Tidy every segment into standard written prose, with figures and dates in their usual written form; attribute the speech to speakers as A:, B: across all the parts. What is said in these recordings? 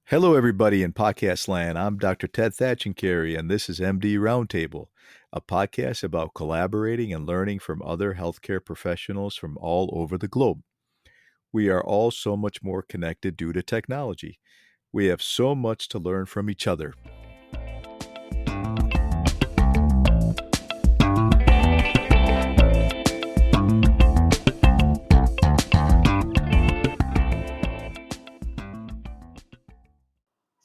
A: Hello, everybody in podcast land. I'm Dr. Ted Thatchencary, and this is MD Roundtable, a podcast about collaborating and learning from other healthcare professionals from all over the globe. We are all so much more connected due to technology. We have so much to learn from each other.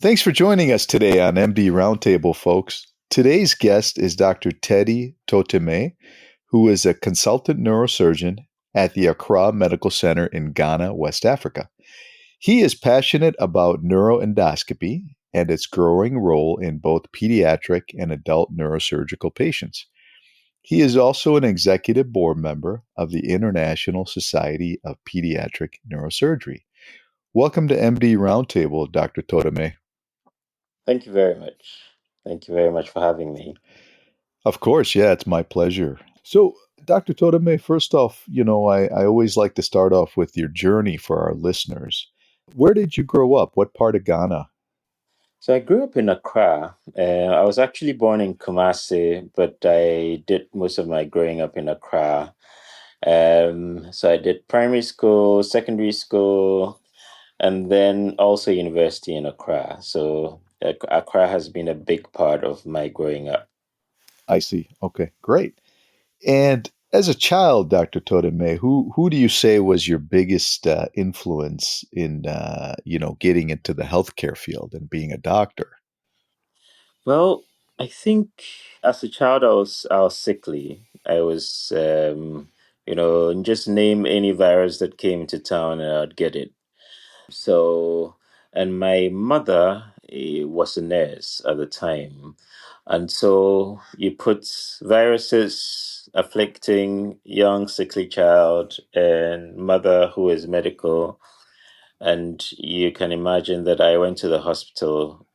A: Thanks for joining us today on MD Roundtable, folks. Today's guest is Dr. Teddy Totimeh, who is a consultant neurosurgeon at the Accra Medical Center in Ghana, West Africa. He is passionate about neuro-endoscopy and its growing role in both pediatric and adult neurosurgical patients. He is also an executive board member of the International Society of Pediatric Neurosurgery. Welcome to MD Roundtable, Dr. Totimeh.
B: Thank you very much. Thank you very much for having me.
A: Of course, yeah, it's my pleasure. So, Dr. Totimeh, first off, I always like to start off with your journey for our listeners. Where did you grow up? What part of Ghana?
B: So I grew up in Accra. I was actually born in Kumasi, but I did most of my growing up in Accra. So I did primary school, secondary school, and then also university in Accra. So Accra has been a big part of my growing up.
A: I see. Okay, great. And as a child, Dr. Totimeh, who do you say was your biggest influence in getting into the healthcare field and being a doctor?
B: Well, I think as a child, I was sickly. I was, just name any virus that came into town and I'd get it. So, and my mother was a nurse at the time, and so you put viruses afflicting young sickly child and mother who is medical, and you can imagine that I went to the hospital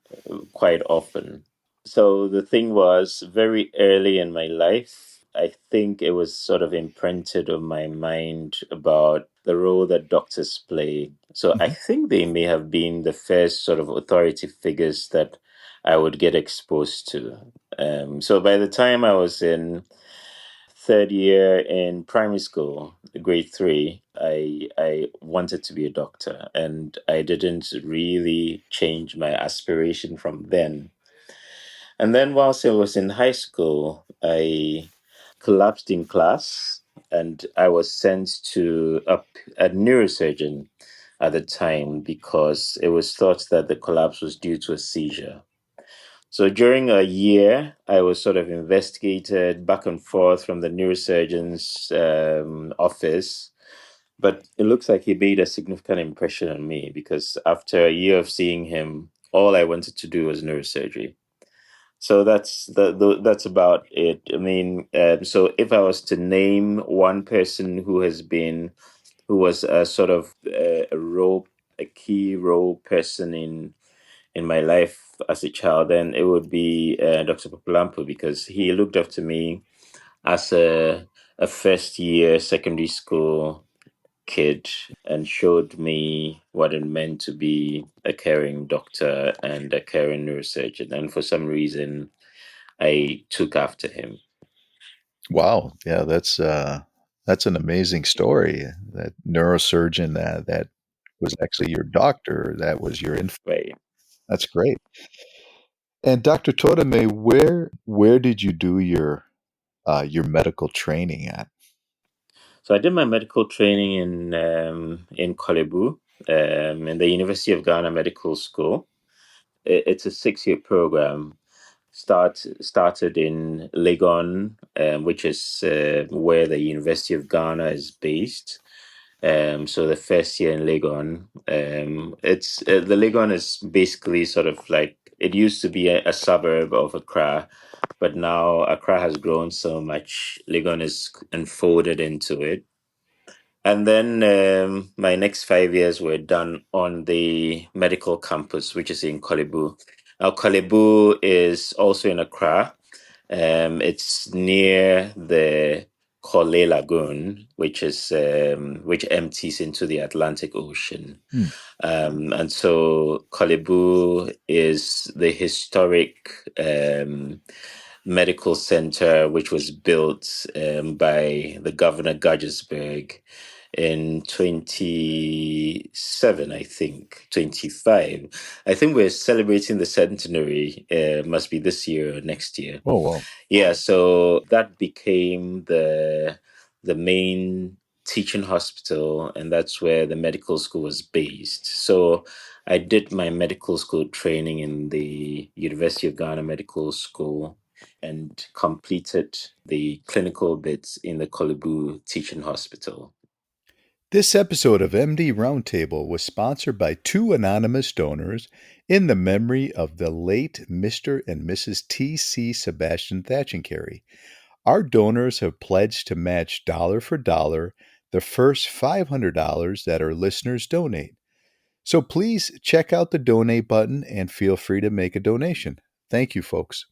B: quite often. So the thing was, very early in my life, I think it was sort of imprinted on my mind about the role that doctors play. So I
A: Mhm.
B: think they may have been the first sort of authority figures that I would get exposed to. So by the time I was in third year in primary school, grade three, I wanted to be a doctor, and I didn't really change my aspiration from then. And then whilst I was in high school, I collapsed in class and I was sent to a neurosurgeon at the time because it was thought that the collapse was due to a seizure. So during a year, I was sort of investigated back and forth from the neurosurgeon's office. But it looks like he made a significant impression on me because after a year of seeing him, all I wanted to do was neurosurgery. So that's about it. I mean, so if I was to name one person who was a sort of a key role person in my life as a child, then it would be Dr. Papalampo because he looked up to me as a first year secondary school kid and showed me what it meant to be a caring doctor and a caring neurosurgeon. And for some reason, I took after him.
A: Wow, yeah, that's an amazing story. That neurosurgeon that was actually your doctor, that was your infant.
B: Right.
A: That's great. And Dr. Totimeh, where did you do your medical training at?
B: So I did my medical training in Kolebu, in the University of Ghana Medical School. It's a 6-year program. Started in Legon, which is where the University of Ghana is based. So the first year in Legon, it's the Legon is basically sort of like it used to be a suburb of Accra, but now Accra has grown so much. Legon is enfolded into it. And then my next 5 years were done on the medical campus, which is in Kolebu. Now, Kolebu is also in Accra. It's near the Corle Lagoon, which empties into the Atlantic Ocean.
A: Hmm.
B: And so Kolebu is the historic medical center which was built by the Governor Gaggisberg in 27, I think, 25. I think we're celebrating the centenary, must be this year or next year.
A: Oh, wow.
B: Yeah, so that became the main teaching hospital, and that's where the medical school was based. So I did my medical school training in the University of Ghana Medical School and completed the clinical bits in the Kolebu Teaching Hospital.
A: This episode of MD Roundtable was sponsored by two anonymous donors in the memory of the late Mr. and Mrs. T.C. Sebastian Thatchencarry. Our donors have pledged to match dollar for dollar the first $500 that our listeners donate. So please check out the donate button and feel free to make a donation. Thank you, folks.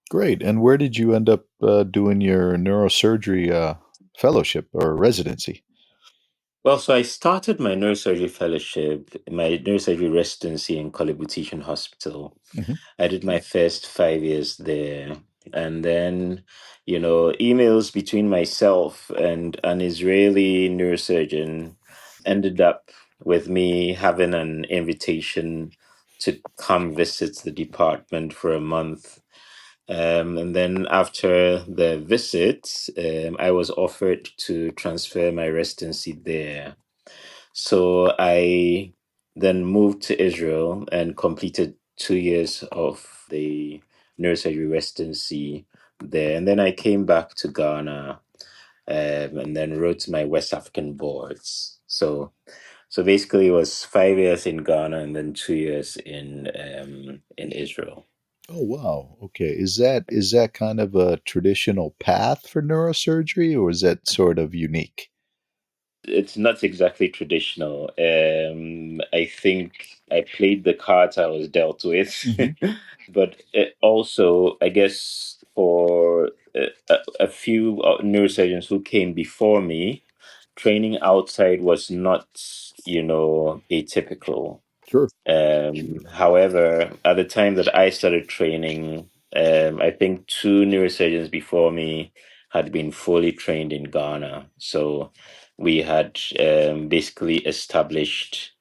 A: Great. And where did you end up doing your neurosurgery fellowship or residency?
B: Well, so I started my neurosurgery fellowship, my neurosurgery residency in Kolebu Teaching Hospital.
A: Mhm.
B: I did my first 5 years there. And then, emails between myself and an Israeli neurosurgeon ended up with me having an invitation to come visit the department for a month. And then after the visit, I was offered to transfer my residency there. So I then moved to Israel and completed 2 years of the neurosurgery residency there. And then I came back to Ghana and then wrote my West African boards. So basically, it was 5 years in Ghana and then 2 years in Israel.
A: Oh, wow. Okay. Is that kind of a traditional path for neurosurgery, or is that sort of unique?
B: It's not exactly traditional. I think I played the cards I was dealt with,
A: Hmm.
B: but also, I guess, for a few neurosurgeons who came before me, training outside was not, atypical.
A: Sure.
B: However, at the time that I started training, I think two neurosurgeons before me had been fully trained in Ghana. So we had basically established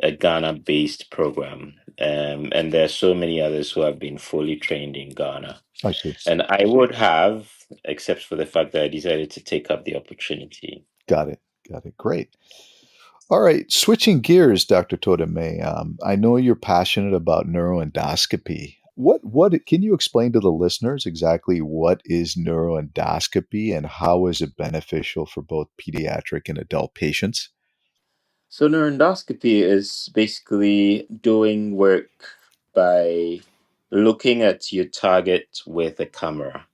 B: a Ghana based program. And there are so many others who have been fully trained in Ghana.
A: I see.
B: And I would have, except for the fact that I decided to take up the opportunity.
A: Got it. Got it. Great. All right. Switching gears, Dr. Totimeh. I know you're passionate about neuroendoscopy. What can you explain to the listeners exactly what is neuroendoscopy and how is it beneficial for both pediatric and adult patients?
B: So neuroendoscopy is basically doing work by looking at your target with a camera,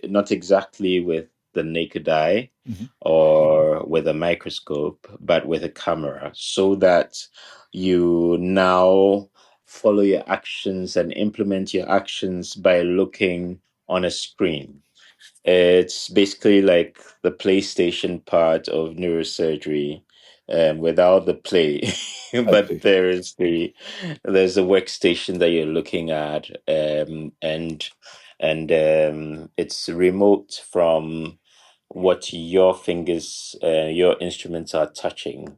B: not exactly with the naked eye
A: Mhm.
B: or with a microscope, but with a camera, so that you now follow your actions and implement your actions by looking on a screen. It's basically like the PlayStation part of neurosurgery, without the play,
A: I
B: but
A: see.
B: there's a workstation that you're looking at, and it's remote from what your fingers, your instruments are touching.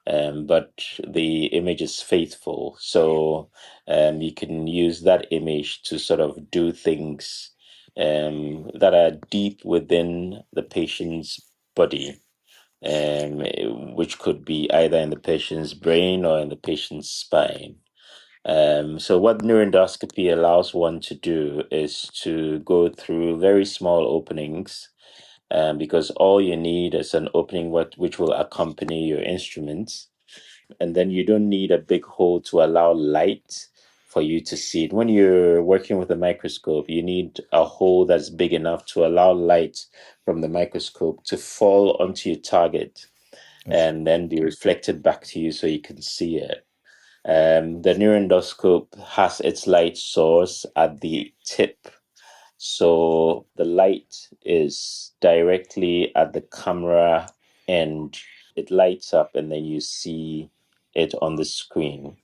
B: But the image is faithful. So you can use that image to sort of do things that are deep within the patient's body, um, which could be either in the patient's brain or in the patient's spine. So what neuroendoscopy allows one to do is to go through very small openings, because all you need is an opening which will accompany your instruments, and then you don't need a big hole to allow light for you to see it. When you're working with a microscope, you need a hole that's big enough to allow light from the microscope to fall onto your target
A: I see.
B: and then be reflected back to you so you can see it. The neuroendoscope has its light source at the tip. So the light is directly at the camera and it lights up, and then you see it on the screen.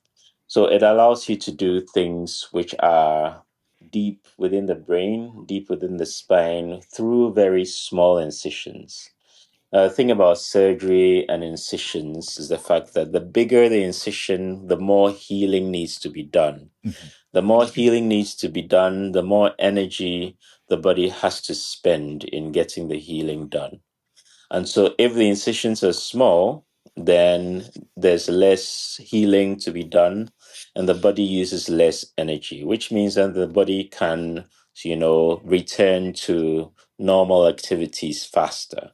B: So it allows you to do things which are deep within the brain, deep within the spine, through very small incisions. The thing about surgery and incisions is the fact that the bigger the incision, the more healing needs to be done.
A: Mhm.
B: The more healing needs to be done, the more energy the body has to spend in getting the healing done. And so, if the incisions are small, then there's less healing to be done, and the body uses less energy, which means that the body can, return to normal activities faster.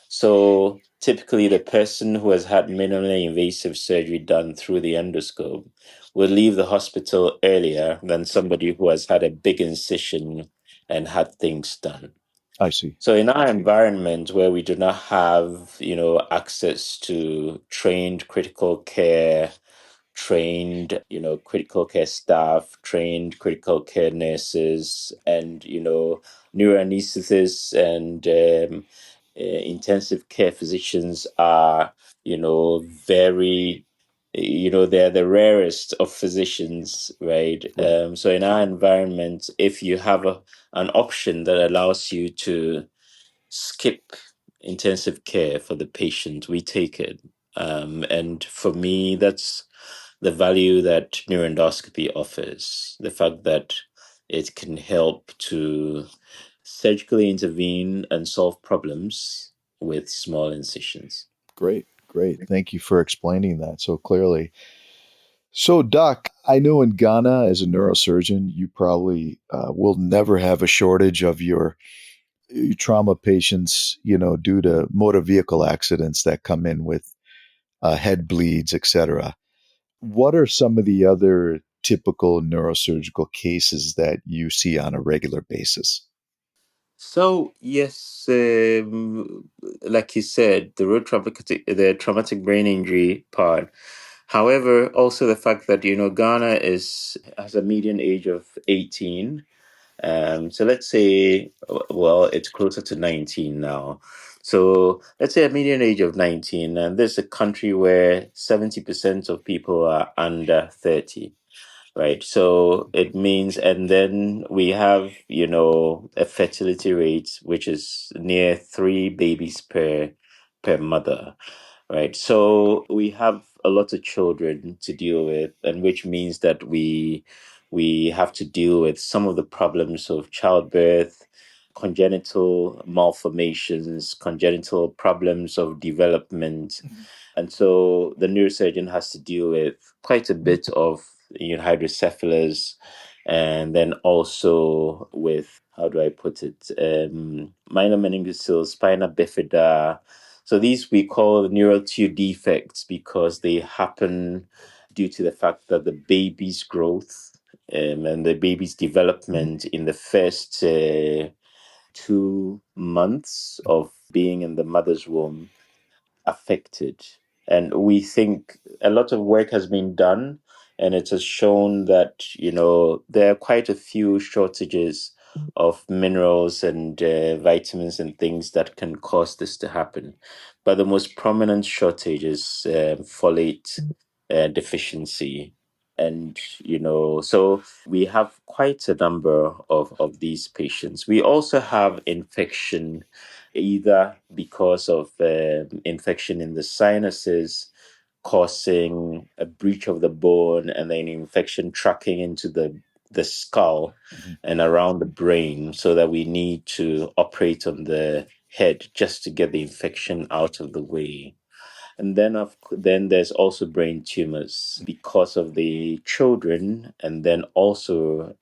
B: So typically, the person who has had minimally invasive surgery done through the endoscope will leave the hospital earlier than somebody who has had a big incision and had things done.
A: I see.
B: So in our environment where we do not have, access to trained critical care, trained, critical care staff, trained critical care nurses, and, neuroanesthetists and intensive care physicians are, very, they're the rarest of physicians, right?
A: Right.
B: So in our environment, if you have an option that allows you to skip intensive care for the patient, we take it. And for me, that's the value that neuroendoscopy offers. The fact that it can help to surgically intervene and solve problems with small incisions.
A: Great. Great. Thank you for explaining that so clearly. So, Doc, I know in Ghana, as a neurosurgeon, you probably will never have a shortage of your trauma patients, due to motor vehicle accidents that come in with head bleeds, etc. What are some of the other typical neurosurgical cases that you see on a regular basis?
B: So yes, like you said, the traumatic brain injury part. However, also the fact that Ghana is has a median age of 18. So let's say, well, it's closer to 19 now. So let's say a median age of 19, and this is a country where 70% of people are under 30, right? So it means, and then we have, a fertility rate which is near 3 babies per mother, right? So we have a lot of children to deal with, and which means that we have to deal with some of the problems of childbirth, congenital malformations, congenital problems of development, and so the neurosurgeon has to deal with quite a bit of hydrocephalus, and then also with, how do I put it, minor meningocele, spina bifida. So these we call neural tube defects because they happen due to the fact that the baby's growth and the baby's development in the first 2 months of being in the mother's womb affected. And we think a lot of work has been done, and it has shown that, there are quite a few shortages of minerals and vitamins and things that can cause this to happen. But the most prominent shortage is folate deficiency. And, so we have quite a number of these patients. We also have infection, either because of infection in the sinuses causing a breach of the bone, and then infection tracking into the skull
A: Mhm.
B: and around the brain, so that we need to operate on the head just to get the infection out of the way. And then there's also brain tumors because of the children, and then also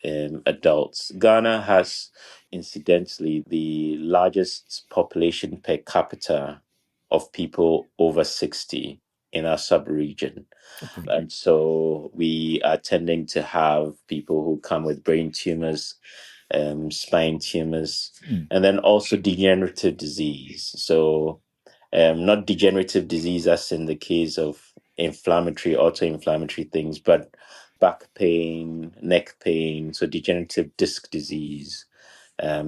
B: adults. Ghana has, incidentally, the largest population per capita of people over 60 in our sub-region.
A: Okay.
B: And so we are tending to have people who come with brain tumors, spine tumors,
A: Mm.
B: and then also degenerative disease. So not degenerative disease as in the case of inflammatory, autoinflammatory things, but back pain, neck pain, so degenerative disc disease,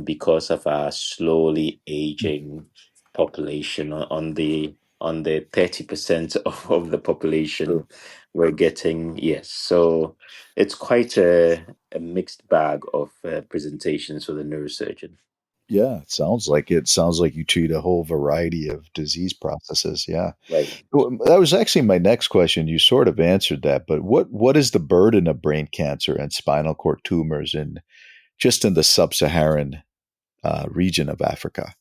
B: because of our slowly aging population on the 30% of the population we're getting. Yes, so it's quite a mixed bag of presentations for the neurosurgeon.
A: Yeah, it sounds like it. Sounds like you treat a whole variety of disease processes. Yeah.
B: Right.
A: Well, that was actually my next question. You sort of answered that, but what is the burden of brain cancer and spinal cord tumors in just in the sub-Saharan region of Africa?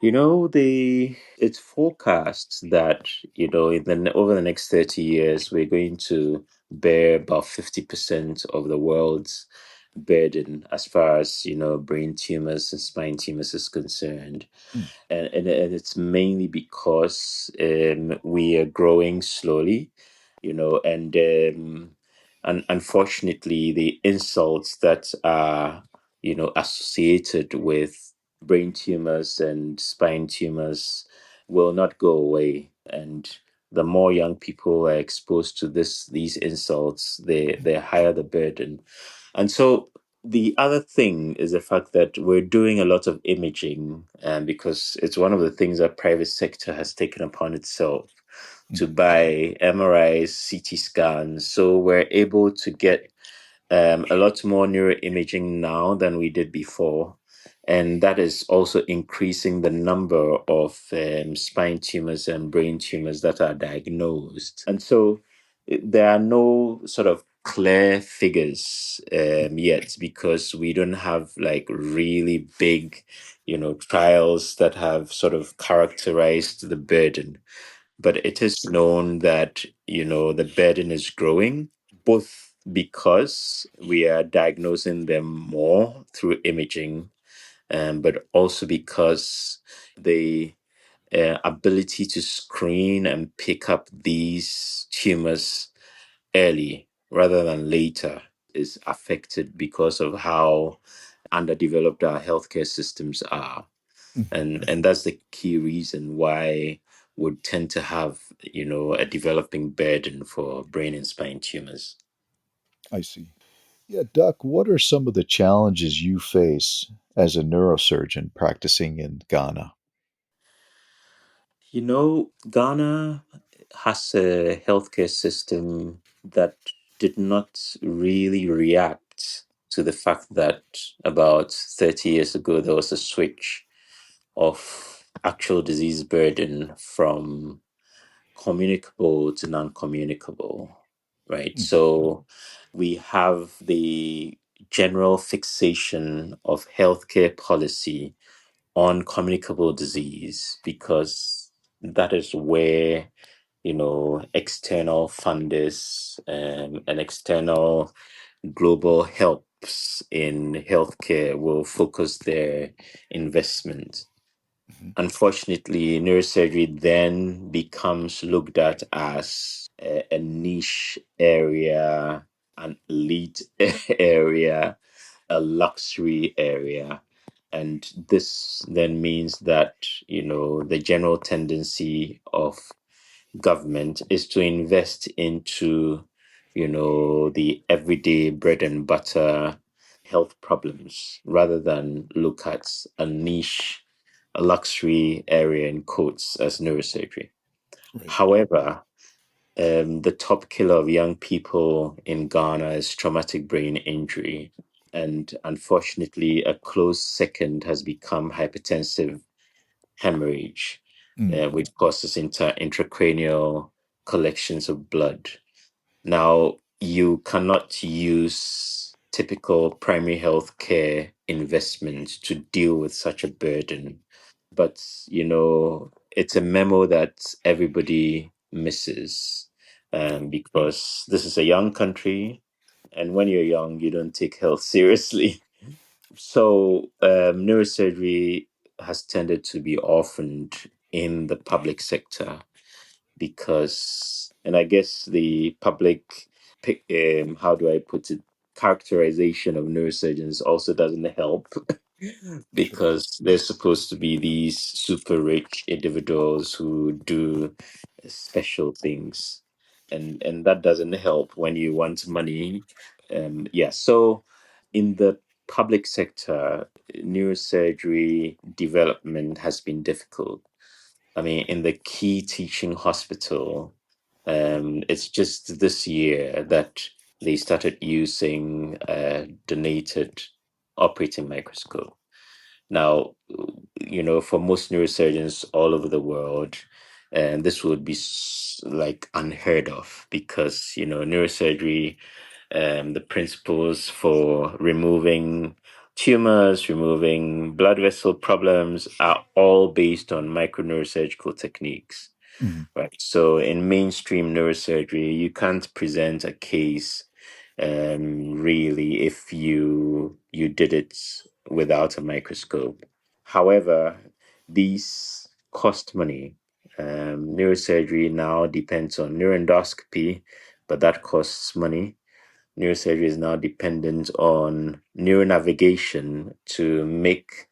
B: The it's forecast that over the next 30 years we're going to bear about 50% of the world's burden as far as brain tumors and spine tumors is concerned.
A: Mm,
B: And it's mainly because we are growing slowly, and unfortunately, the insults that are associated with brain tumors and spine tumors will not go away. And the more young people are exposed to these insults, the higher the burden. And so the other thing is the fact that we're doing a lot of imaging, because it's one of the things that private sector has taken upon itself
A: mm,
B: to buy MRIs, CT scans. So we're able to get a lot more neuroimaging now than we did before. And that is also increasing the number of spine tumors and brain tumors that are diagnosed. And so there are no sort of clear figures yet, because we don't have like really big, trials that have sort of characterized the burden. But it is known that, the burden is growing, both because we are diagnosing them more through imaging, but also because the ability to screen and pick up these tumors early rather than later is affected because of how underdeveloped our healthcare systems are.
A: mhm.
B: And that's the key reason why would tend to have a developing burden for brain and spine tumors.
A: I see. Yeah, Doc, what are some of the challenges you face as a neurosurgeon practicing in Ghana?
B: Ghana has a healthcare system that did not really react to the fact that about 30 years ago there was a switch of actual disease burden from communicable to non-communicable, right?
A: Mm,
B: So we have the general fixation of healthcare policy on communicable disease because that is where external funders and external global helps in healthcare will focus their investment.
A: mhm.
B: Unfortunately, neurosurgery then becomes looked at as a niche area, an elite area, a luxury area. And this then means that, the general tendency of government is to invest into, the everyday bread and butter health problems rather than look at a niche, a luxury area in quotes as neurosurgery.
A: Right.
B: However, the top killer of young people in Ghana is traumatic brain injury. And unfortunately, a close second has become hypertensive hemorrhage,
A: Mm,
B: which causes intracranial collections of blood. Now, you cannot use typical primary health care investment to deal with such a burden. But, it's a memo that everybody misses, because this is a young country. And when you're young, you don't take health seriously. So, neurosurgery has tended to be orphaned in the public sector because, and I guess the public, how do I put it, characterization of neurosurgeons also doesn't help
A: sure.
B: because they're supposed to be these super rich individuals who do special things, and that doesn't help when you want money. Yeah, so in the public sector, neurosurgery development has been difficult. I mean, in the key teaching hospital, it's just this year that they started using a donated operating microscope. Now, for most neurosurgeons all over the world, and this would be like unheard of because neurosurgery, the principles for removing tumors, removing blood vessel problems are all based on microneurosurgical techniques.
A: Mhm.
B: Right. So in mainstream neurosurgery, you can't present a case really if you did it without a microscope. However, these cost money. Neurosurgery now depends on neuroendoscopy, but that costs money. Neurosurgery is now dependent on neuronavigation to make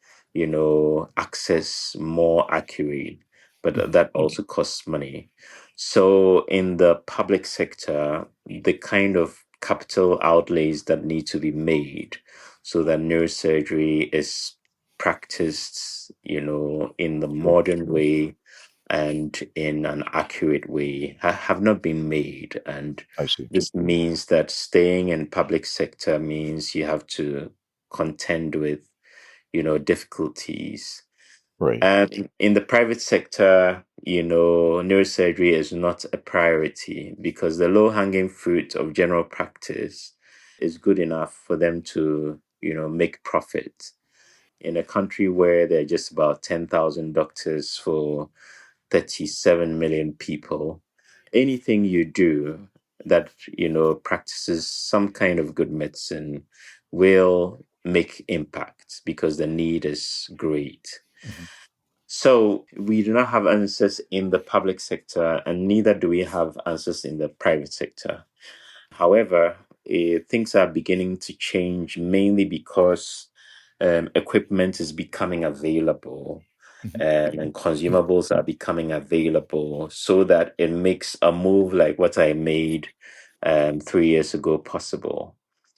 B: access more accurate, but
A: Mhm.
B: that also costs money. So in the public sector, the kind of capital outlays that need to be made so that neurosurgery is practiced in the
A: Sure.
B: modern way and in an accurate way have not been made. And
A: I see.
B: this means that staying in public sector means you have to contend with, difficulties.
A: Right.
B: And in the private sector, neurosurgery is not a priority because the low-hanging fruit of general practice is good enough for them to, make profit. In a country where there are just about 10,000 doctors for 37 million people, anything you do that practices some kind of good medicine will make impact because the need is great.
A: Mhm.
B: So we do not have answers in the public sector, and neither do we have answers in the private sector. However, things are beginning to change mainly because equipment is becoming available,
A: Mhm.
B: and consumables are becoming available so that it makes a move like what I made 3 years ago possible.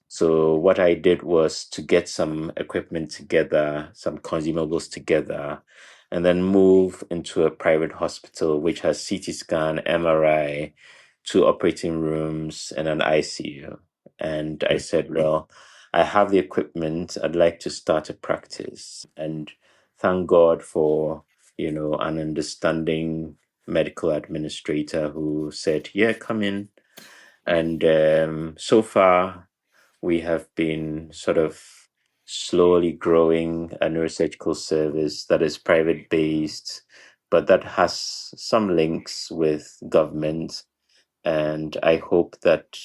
B: So, what I did was to get some equipment together, some consumables together, and then move into a private hospital which has CT scan, MRI, two operating rooms, and an ICU. And I
A: Right.
B: said, well, I have the equipment. I'd like to start a practice. And thank God for, an understanding medical administrator who said, yeah, come in. And so far, we have been sort of slowly growing a neurosurgical service that is private based, but that has some links with government. And I hope that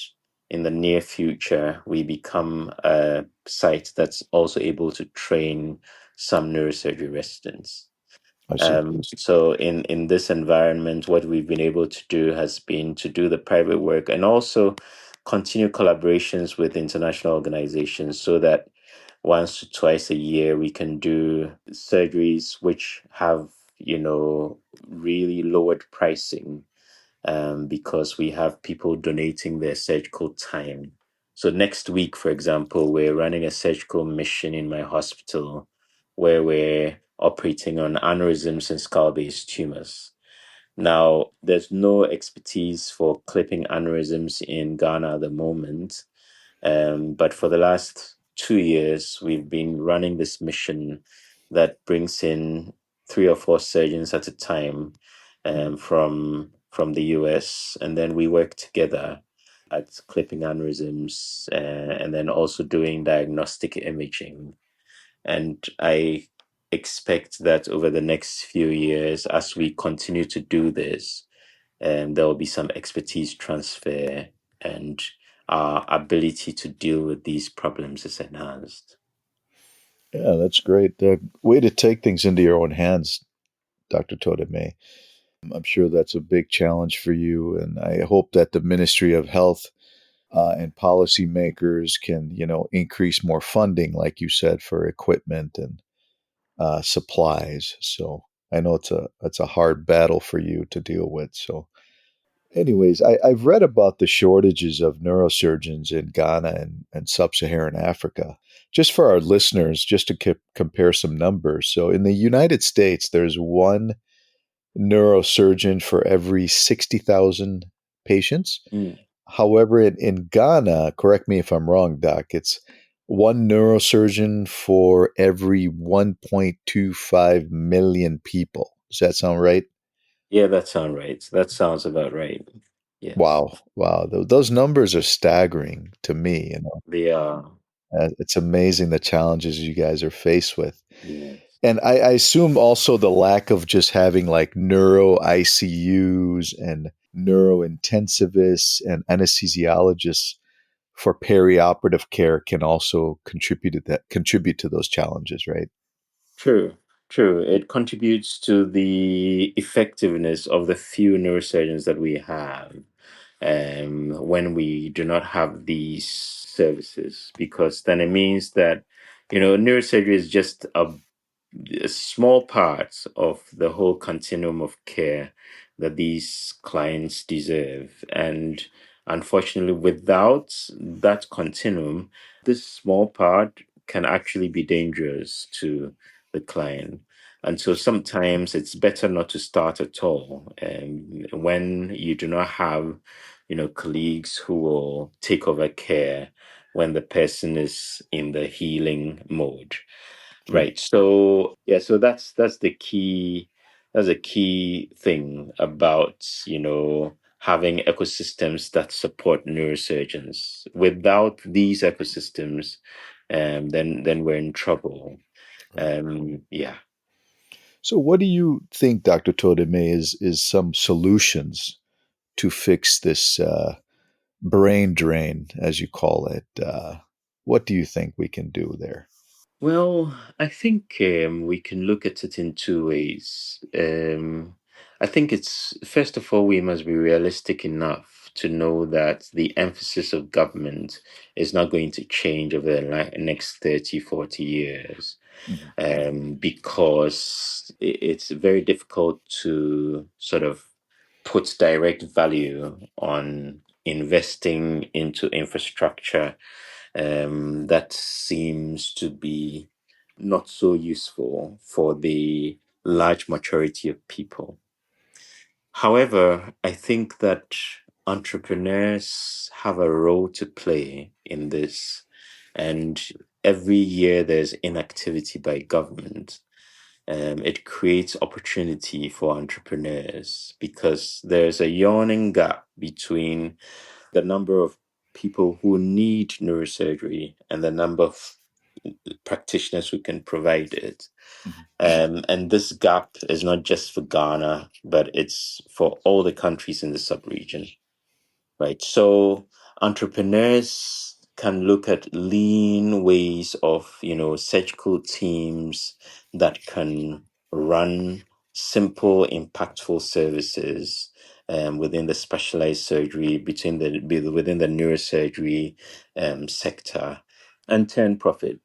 B: in the near future, we become a site that's also able to train some neurosurgery residents.
A: I see.
B: So in this environment, what we've been able to do has been to do the private work and also continue collaborations with international organizations so that once or twice a year we can do surgeries which have, really lowered pricing, because we have people donating their surgical time. So next week, for example, we're running a surgical mission in my hospital where we're operating on aneurysms and skull-based tumors. Now, there's no expertise for clipping aneurysms in Ghana at the moment, but for the last 2 years, we've been running this mission that brings in 3 or 4 surgeons at a time,
A: Mhm.
B: from the US, and then we work together at clipping aneurysms, and then also doing diagnostic imaging. And I expect that over the next few years, as we continue to do this, there will be some expertise transfer, and our ability to deal with these problems is enhanced.
A: Yeah, that's great. The way to take things into your own hands, Dr. Totimeh. I'm sure that's a big challenge for you, and I hope that the Ministry of Health and policymakers can, increase more funding, like you said, for equipment and supplies. So I know it's a hard battle for you to deal with. So Anyways, I've read about the shortages of neurosurgeons in Ghana and Sub-Saharan Africa. Just for our listeners, just to compare some numbers. So in the United States, there's one neurosurgeon for every 60,000 patients.
B: Mm.
A: However, in Ghana, correct me if I'm wrong, Doc, it's one neurosurgeon for every 1.25 million people. Does that sound right?
B: Yeah, that sounds right. That sounds about right. Yes,
A: Wow, wow, those numbers are staggering to me.
B: they are.
A: It's amazing the challenges you guys are faced with,
B: Yes.
A: and I assume also the lack of just having like neuro ICUs and neuro intensivists and anesthesiologists for perioperative care can also contribute to those challenges, right?
B: True, true. It contributes to the effectiveness of the few neurosurgeons that we have when we do not have these services, because then it means that, neurosurgery is just a small part of the whole continuum of care that these clients deserve. And unfortunately, without that continuum, this small part can actually be dangerous to the client. And so sometimes it's better not to start at all. And when you do not have, colleagues who will take over care when the person is in the healing mode.
A: Right.
B: Right. So yeah, so that's the key. That's a key thing about, having ecosystems that support neurosurgeons. Without these ecosystems, then we're in trouble.
A: Right.
B: Yeah.
A: So, what do you think, Dr. Totimeh, is some solutions to fix this brain drain, as you call it? What do you think we can do there?
B: Well, I think we can look at it in two ways. I think it's first of all, we must be realistic enough to know that the emphasis of government is not going to change over the next 30, 40 years,
A: Mhm.
B: because it's very difficult to sort of put direct value on investing into infrastructure that seems to be not so useful for the large majority of people. However, I think that entrepreneurs have a role to play in this. And every year there's inactivity by government. It creates opportunity for entrepreneurs because there's a yawning gap between the number of people who need neurosurgery and the number of practitioners who can provide it.
A: Mhm.
B: And this gap is not just for Ghana, but it's for all the countries in the sub-region, right? So entrepreneurs can look at lean ways of, surgical teams that can run simple, impactful services within the specialized surgery, within the neurosurgery sector, and turn profit.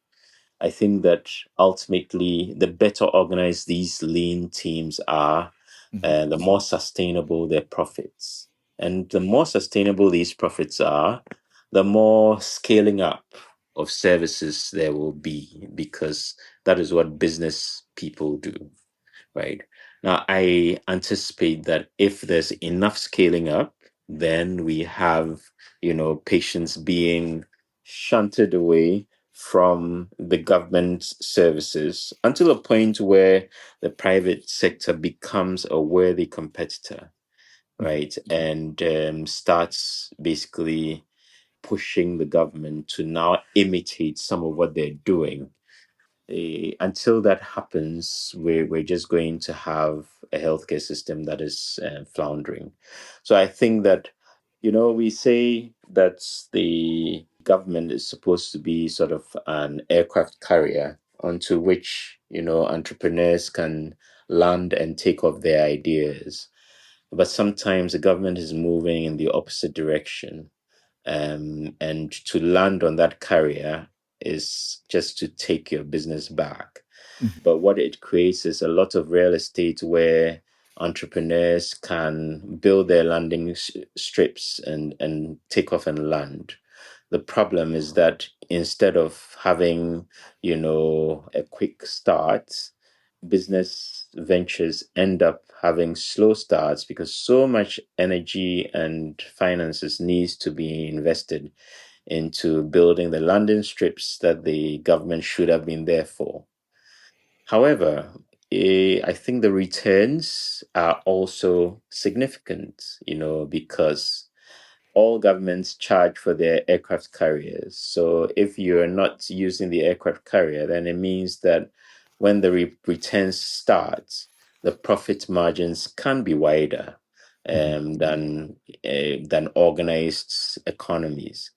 B: I think that ultimately, the better organized these lean teams are,
A: Mhm.
B: the more sustainable their profits. And the more sustainable these profits are, the more scaling up of services there will be, because that is what business people do, right? Now, I anticipate that if there's enough scaling up, then we have, patients being shunted away from the government services until a point where the private sector becomes a worthy competitor,
A: Mhm.
B: right? And starts basically pushing the government to now imitate some of what they're doing. Until that happens, we're just going to have a healthcare system that is floundering. So I think that, we say that the government is supposed to be sort of an aircraft carrier onto which, entrepreneurs can land and take off their ideas. But sometimes the government is moving in the opposite direction, and to land on that carrier is just to take your business back.
A: Mhm.
B: But what it creates is a lot of real estate where entrepreneurs can build their landing strips and take off and land. The problem is that instead of having, a quick start, business ventures end up having slow starts because so much energy and finances needs to be invested into building the landing strips that the government should have been there for. However, I think the returns are also significant, because all governments charge for their aircraft carriers. So if you're not using the aircraft carrier, then it means that when the returns start, the profit margins can be wider
A: Hmm.
B: than organized economies.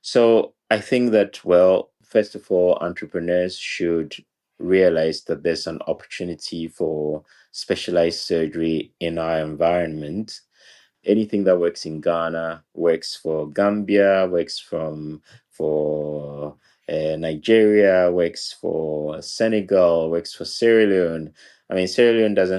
B: So I think that, well, first of all, entrepreneurs should realize that there's an opportunity for specialized surgery in our environment. Anything that works in Ghana works for Gambia, works for Nigeria, works for Senegal, works for Sierra Leone. I mean, Sierra Leone does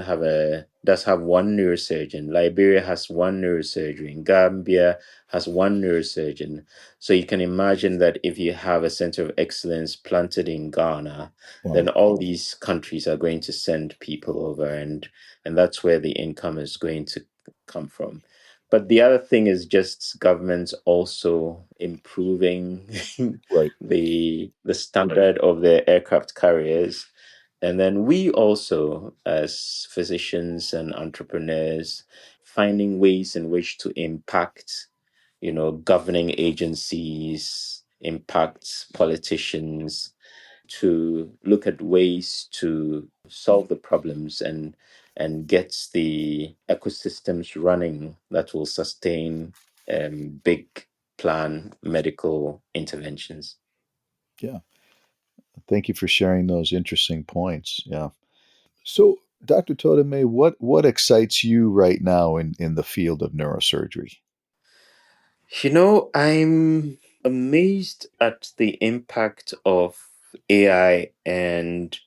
B: have one neurosurgeon. Liberia has one neurosurgeon. Gambia has one neurosurgeon. So you can imagine that if you have a center of excellence planted in Ghana, then
A: Wow.
B: all these countries are going to send people over, and that's where the income is going to come from. But the other thing is just governments also improving
A: Right.
B: the standard of their aircraft carriers. And then we also, as physicians and entrepreneurs, finding ways in which to impact, governing agencies, impact politicians, to look at ways to solve the problems and get the ecosystems running that will sustain big plan medical interventions.
A: Yeah. Thank you for sharing those interesting points. Yeah. So, Dr. Totimeh, what excites you right now in the field of neurosurgery?
B: I'm amazed at the impact of AI and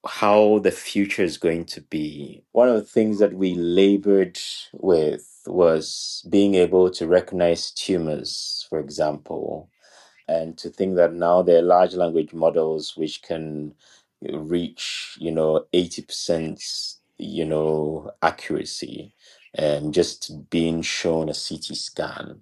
B: how the future is going to be. One of the things that we labored with was being able to recognize tumors, for example, and to think that now there are large language models which can reach 80%, accuracy, and just being shown a CT scan,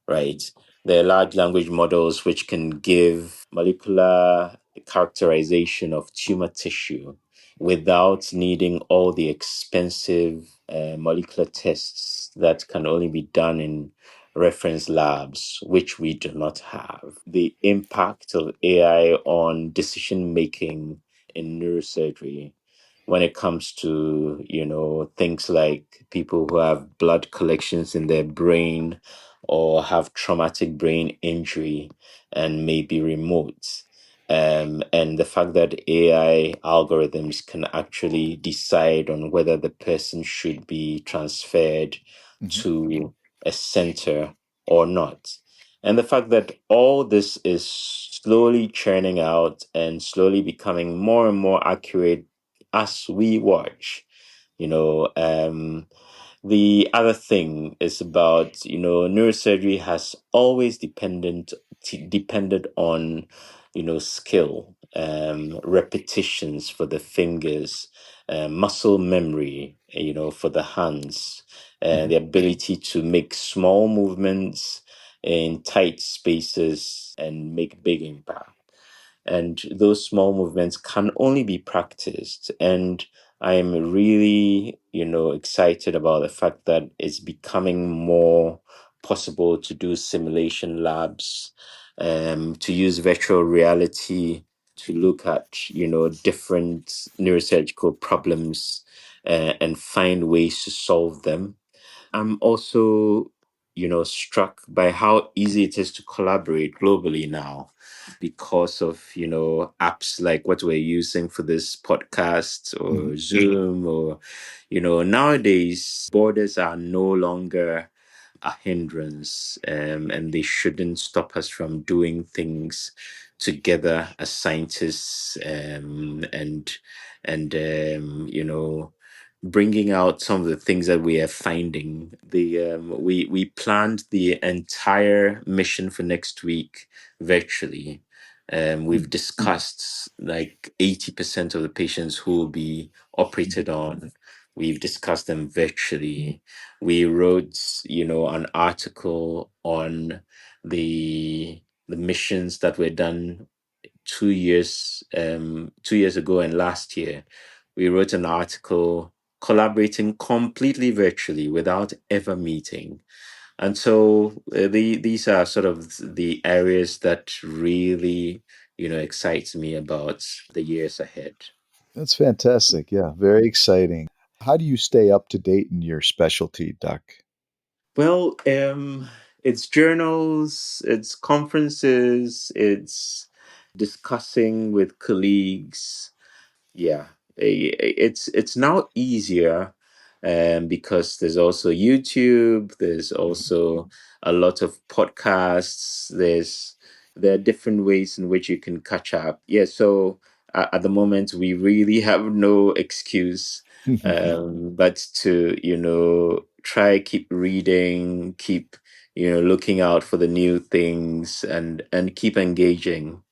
B: right? There are large language models which can give molecular characterization of tumor tissue without needing all the expensive molecular tests that can only be done in reference labs, which we do not have. The impact of AI on decision making in neurosurgery when it comes to, things like people who have blood collections in their brain or have traumatic brain injury and may be remote. And the fact that AI algorithms can actually decide on whether the person should be transferred
A: Hmm.
B: to a center or not. And the fact that all this is slowly churning out and slowly becoming more and more accurate as we watch. You know, the other thing is about, neurosurgery has always depended on, skill, repetitions for the fingers, muscle memory, for the hands,
A: Hmm.
B: the ability to make small movements in tight spaces and make big impact. And those small movements can only be practiced. And I am really, excited about the fact that it's becoming more possible to do simulation labs, to use virtual reality to look at, different neurosurgical problems and find ways to solve them. I'm also, struck by how easy it is to collaborate globally now because of, apps like what we're using for this podcast
A: Hmm.
B: or Zoom or, nowadays borders are no longer a hindrance, and they shouldn't stop us from doing things together as scientists, and bringing out some of the things that we are finding. We planned the entire mission for next week virtually. We've
A: Hmm.
B: discussed like 80% of the patients who will be operated on. We've discussed them virtually. We wrote, an article on the missions that were done 2 years ago and last year. We wrote an article collaborating completely virtually without ever meeting. And so these are sort of the areas that really, excites me about the years ahead.
A: That's fantastic. Yeah, very exciting. How do you stay up to date in your specialty, Doc?
B: Well, it's journals, it's conferences, it's discussing with colleagues. Yeah, it's now easier, because there's also YouTube, there's also a lot of podcasts, there are different ways in which you can catch up. Yeah, so at the moment we really have no excuse, but to try keep reading, keep looking out for the new things, and keep engaging.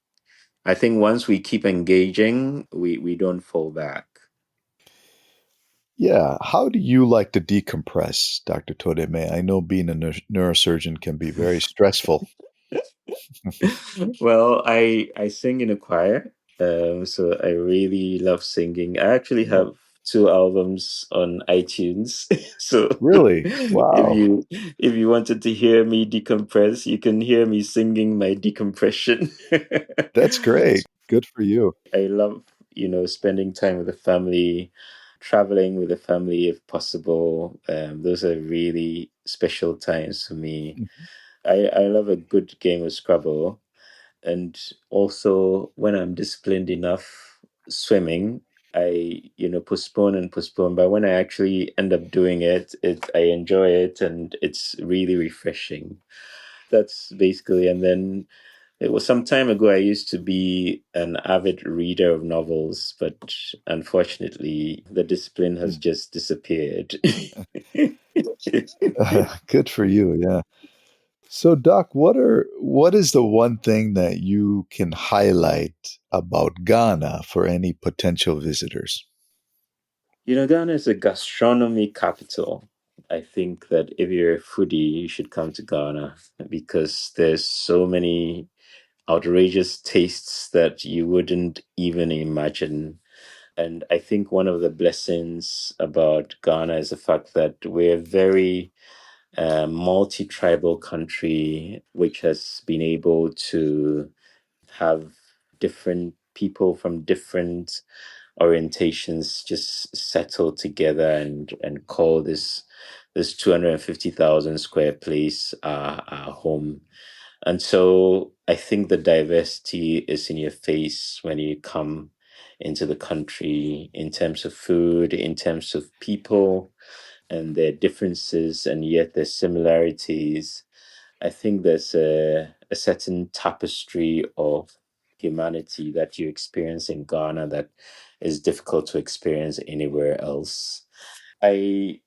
B: I think once we keep engaging, we don't fall back.
A: Yeah. How do you like to decompress, Dr. Totimeh? I know being a neurosurgeon can be very stressful.
B: Well, I sing in a choir, so I really love singing. I actually
A: Oh,
B: have two albums on iTunes, so
A: really?
B: if
A: Wow.
B: you wanted to hear me decompress, you can hear me singing my decompression.
A: That's great. Good for you.
B: I love, spending time with the family, traveling with the family if possible. Those are really special times for me.
A: Mhm.
B: I love a good game of Scrabble. And also, when I'm disciplined enough swimming, I, postpone and postpone. But when I actually end up doing it, I enjoy it, and it's really refreshing. That's basically, and then it was some time ago. I used to be an avid reader of novels, but unfortunately, the discipline has
A: Hmm.
B: just disappeared.
A: Good for you. Yeah. So, Doc, what is the one thing that you can highlight about Ghana for any potential visitors?
B: Ghana is a gastronomy capital. I think that if you're a foodie, you should come to Ghana because there's so many outrageous tastes that you wouldn't even imagine. And I think one of the blessings about Ghana is the fact that we're very multi-tribal country, which has been able to have different people from different orientations just settle together and call this 250,000 square place our home. And so I think the diversity is in your face when you come into the country in terms of food, in terms of people, and their differences, and yet their similarities. I think there's a certain tapestry of humanity that you experience in Ghana that is difficult to experience anywhere else. I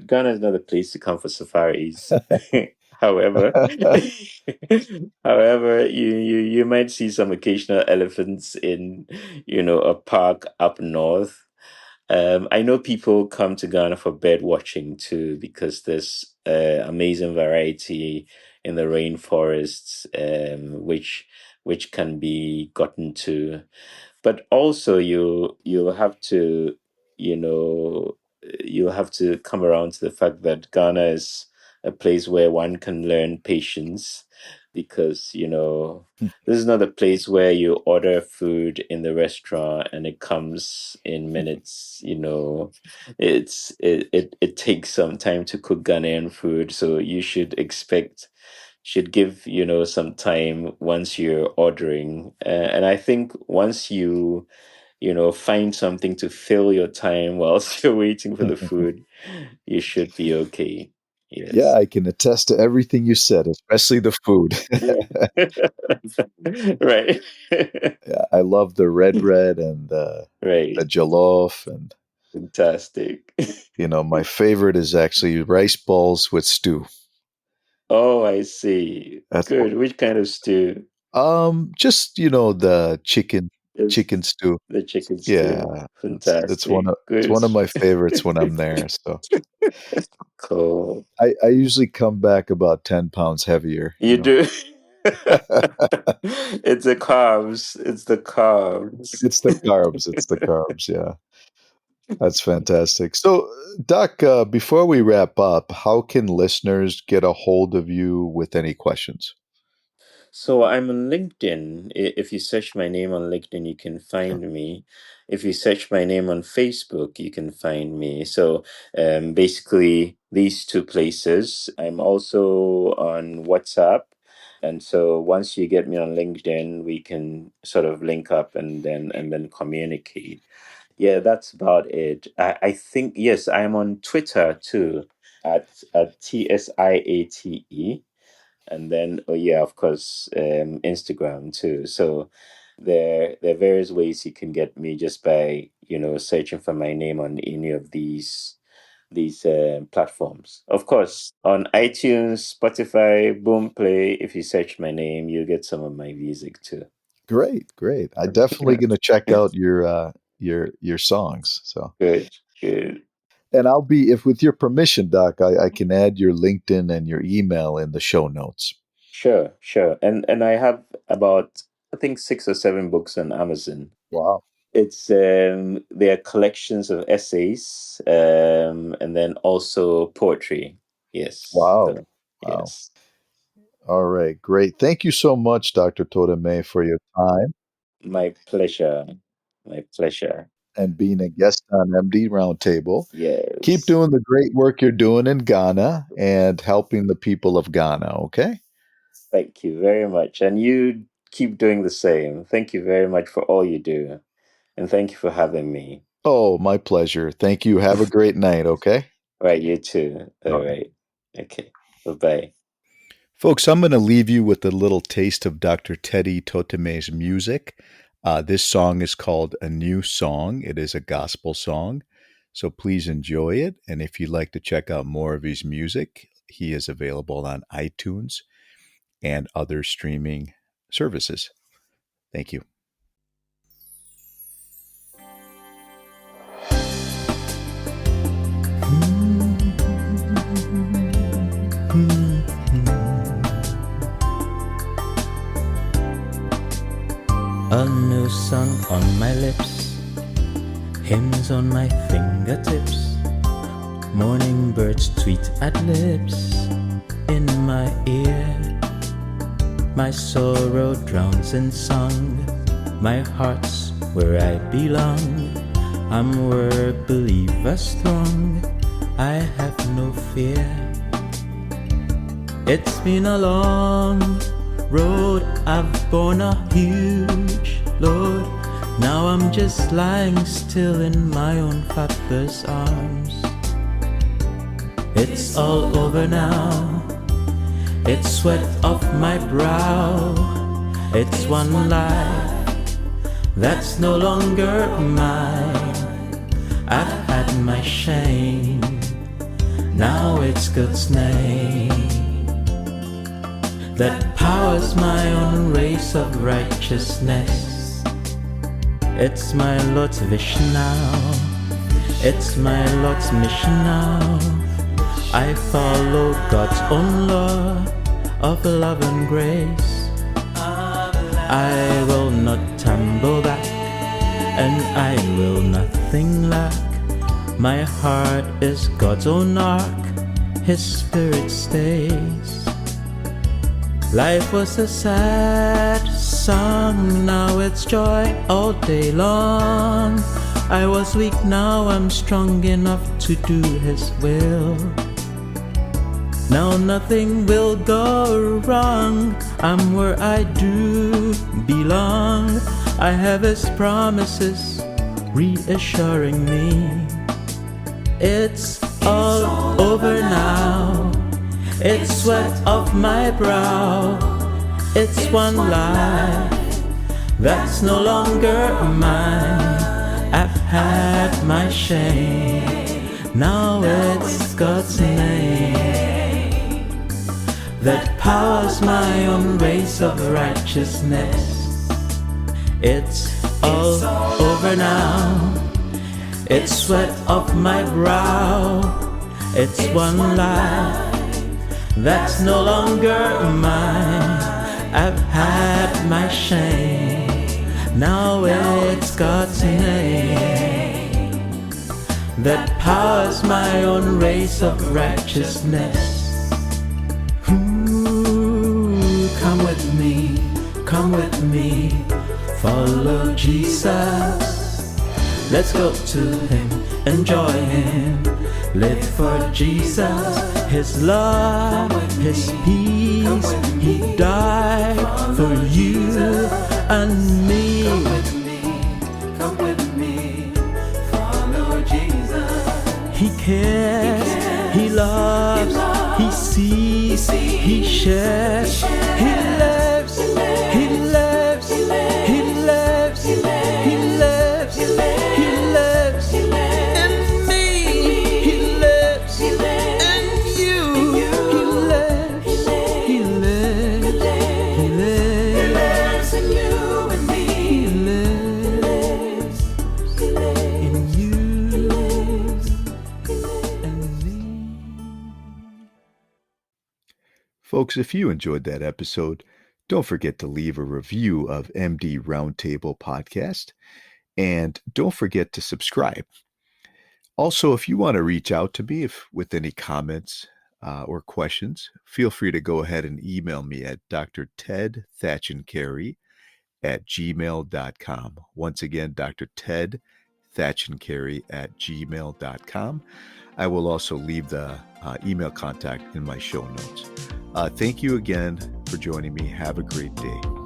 B: Ghana is not a place to come for safaris. However, you might see some occasional elephants in, a park up north. I know people come to Ghana for bird watching too, because there's amazing variety in the rainforests, which can be gotten to. But also, you'll have to, you know, you'll have to come around to the fact that Ghana is a place where one can learn patience, because this is not a place where you order food in the restaurant and it comes in minutes. It takes some time to cook Ghanaian food, so you should give some time once you're ordering. And I think once you find something to fill your time whilst you're waiting for the food, you should be okay.
A: Yeah,
B: Yes.
A: I can attest to everything you said, especially the food.
B: Right.
A: Yeah, I love the red and the
B: Right.
A: jollof and
B: Fantastic.
A: My favorite is actually rice balls with stew.
B: Oh, I see.
A: That's
B: Good. Which kind of stew?
A: just the
B: Is
A: chicken stew.
B: the chicken
A: Yeah,
B: stew?
A: it's one
B: Fantastic.
A: of it's
B: Good.
A: one of my favorites when I'm there. So
B: Cool.
A: I usually come back about 10 pounds heavier.
B: You do. It's the carbs. It's the carbs.
A: It's the carbs. It's the carbs. Yeah, that's fantastic. So, Doc, before we wrap up, how can listeners get a hold of you with any questions?
B: So I'm on LinkedIn. If you search my name on LinkedIn, you can find me. If you search my name on Facebook, you can find me. So basically, these two places. I'm also on WhatsApp. And so once you get me on LinkedIn, we can sort of link up and then communicate. Yeah, that's about it. I think yes, I'm on Twitter too at TSIATE, and then oh yeah, of course, Instagram too. So there are various ways you can get me just by searching for my name on any of these platforms. Of course, on iTunes, Spotify, Boomplay. If you search my name, you'll get some of my music too.
A: Great, great. I definitely going to check out your songs. So,
B: Good, good.
A: and I'll be, if with your permission, Doc, I can add your LinkedIn and your email in the show notes.
B: Sure, sure. And I have about, I think, 6 or 7 books on Amazon.
A: Wow,
B: It's they are collections of essays, and then also poetry. Yes.
A: wow,
B: So
A: wow.
B: yes.
A: All right, great. Thank you so much, Dr. Totimeh, for your time
B: My pleasure. My pleasure.
A: and being a guest on MD Roundtable. Keep
B: Yes.
A: doing the great work you're doing in Ghana and helping the people of Ghana, okay?
B: Thank you very much. And you keep doing the same. Thank you very much for all you do. And thank you for having me.
A: Oh, my pleasure. Thank you. Have a great night, okay?
B: Right, you too.
A: All
B: All
A: right.
B: right. Okay. Bye-bye.
A: Folks, I'm going to leave you with a little taste of Dr. Teddy Totemeh's music. This song is called A New Song. It is a gospel song. So please enjoy it. And if you'd like to check out more of his music, he is available on iTunes and other streaming services. Thank you.
C: A new song on my lips, hymns on my fingertips, morning birds tweet at lips in my ear. My sorrow drowns in song, my heart's where I belong. I'm where believers throng, I have no fear. It's been a long road, I've borne a huge load. Now I'm just lying still in my own father's arms. It's all over now, it's sweat off my brow. It's one life that's no longer mine. I've had my shame, now it's God's name that powers my own race of righteousness. It's my Lord's vision now, it's my Lord's mission now. I follow God's own law of love and grace. I will not tumble back, and I will nothing lack. My heart is God's own ark, His Spirit stays. Life was a sad song, now it's joy all day long. I was weak, now I'm strong enough to do His will. Now nothing will go wrong, I'm where I do belong. I have His promises reassuring me. It's all over now, it's sweat off my brow. It's one life that's no longer mine. I've had my my shame. Now it's God's name that powers my own race of righteousness. It's all over now. It's sweat off my brow. It's one life that's no longer mine. I've had my shame. Now it's God's name that powers my own race of righteousness. Ooh, come with me, follow Jesus. Let's go to him, enjoy him, live for Jesus. His love, his peace, he died for you and me. Come with me, follow Jesus. He cares, he loves, he sees, he shares, he lives, he lives, he lives, he lives, he lives in me, he lives in you, he lives, he lives, he lives in you and me, he lives in you and me.
A: Folks, if you enjoyed that episode, don't forget to leave a review of MD Roundtable Podcast, and don't forget to subscribe. Also, if you want to reach out to me with any comments or questions, feel free to go ahead and email me at drtedthatchandcarey@gmail.com. Once again, drtedthatchandcarey@gmail.com. I will also leave the email contact in my show notes. Thank you again for joining me. Have a great day.